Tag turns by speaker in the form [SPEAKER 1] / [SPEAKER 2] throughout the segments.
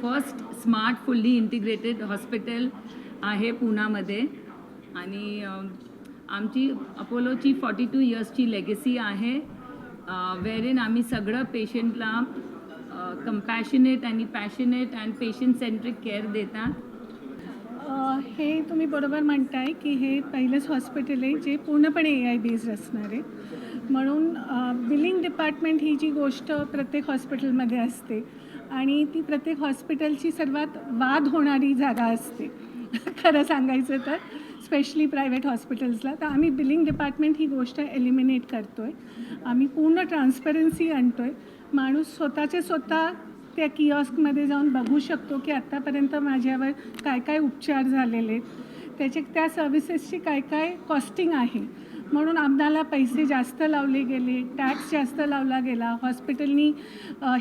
[SPEAKER 1] First smart fully integrated hospital आहे पुण्यामध्ये आणि आमची अपोलोची 42 इयर्सची लेगसी आहे वेअरिन आम्ही सगळं पेशंटला कंपॅशनेट आणि passionate and patient centric care देतात.
[SPEAKER 2] हे तुम्ही बरोबर म्हणताय की हे पहिलंच हॉस्पिटल आहे जे पूर्णपणे AI बेस्ड असणार आहे. म्हणून बिलिंग डिपार्टमेंट ही जी गोष्ट प्रत्येक हॉस्पिटलमध्ये असते आणि ती प्रत्येक हॉस्पिटलची सर्वात वाद होणारी जागा असते खरं सांगायचं तर, स्पेशली प्रायव्हेट हॉस्पिटल्सला. तर आम्ही बिलिंग डिपार्टमेंट ही गोष्ट एलिमिनेट करतो आहे. आम्ही पूर्ण ट्रान्सपरन्सी आणतो आहे. माणूस स्वतः त्या किऑस्कमध्ये जाऊन बघू शकतो की आत्तापर्यंत माझ्यावर काय काय उपचार झालेले आहेत, त्या सर्व्हिसेसची काय काय कॉस्टिंग आहे. म्हणून आम्हाला पैसे जास्त लावले गेले, टॅक्स जास्त लावला गेला, हॉस्पिटलनी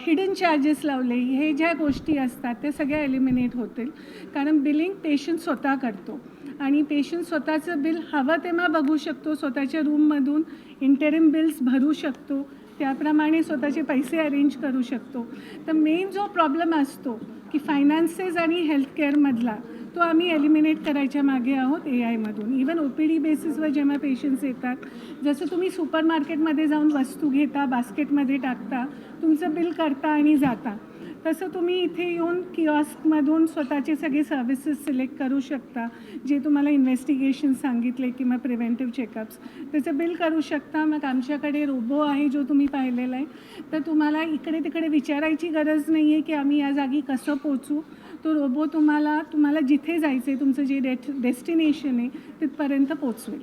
[SPEAKER 2] हिडन चार्जेस लावले, हे ज्या गोष्टी असतात ते सगळ्या एलिमिनेट होतील. कारण बिलिंग पेशंट स्वतः करतो आणि पेशंट स्वतःचं बिल हवं तेव्हा बघू शकतो, स्वतःच्या रूममधून इंटरिम बिल्स भरू शकतो, त्याप्रमाणे स्वतःचे पैसे अरेंज करू शकतो. तर मेन जो प्रॉब्लेम असतो की फायनान्सेस आणि हेल्थकेअरमधला, तो आम्ही एलिमिनेट करायच्या मागे आहोत AIमधून. इवन OPD बेसिसवर जेव्हा पेशंट्स येतात, जसं तुम्ही सुपरमार्केटमध्ये जाऊन वस्तू घेता, बास्केटमध्ये टाकता, तुमचं बिल करता आणि जाता, तसं तुम्ही इथे येऊन किऑस्कमधून स्वतःचे सगळे सर्व्हिसेस सिलेक्ट करू शकता. जे तुम्हाला इन्व्हेस्टिगेशन सांगितले किंवा प्रिव्हेंटिव्ह चेकअप्स, त्याचं बिल करू शकता. मग आमच्याकडे रोबो आहे जो तुम्ही पाहिलेला आहे, तर तुम्हाला इकडे तिकडे विचारायची गरज नाही आहे की आम्ही या जागी कसं पोचू. तो रोबो तुम्हाला जिथे जायचं आहे, तुमचं जे डेस्टिनेशन आहे तिथपर्यंत पोचवेल.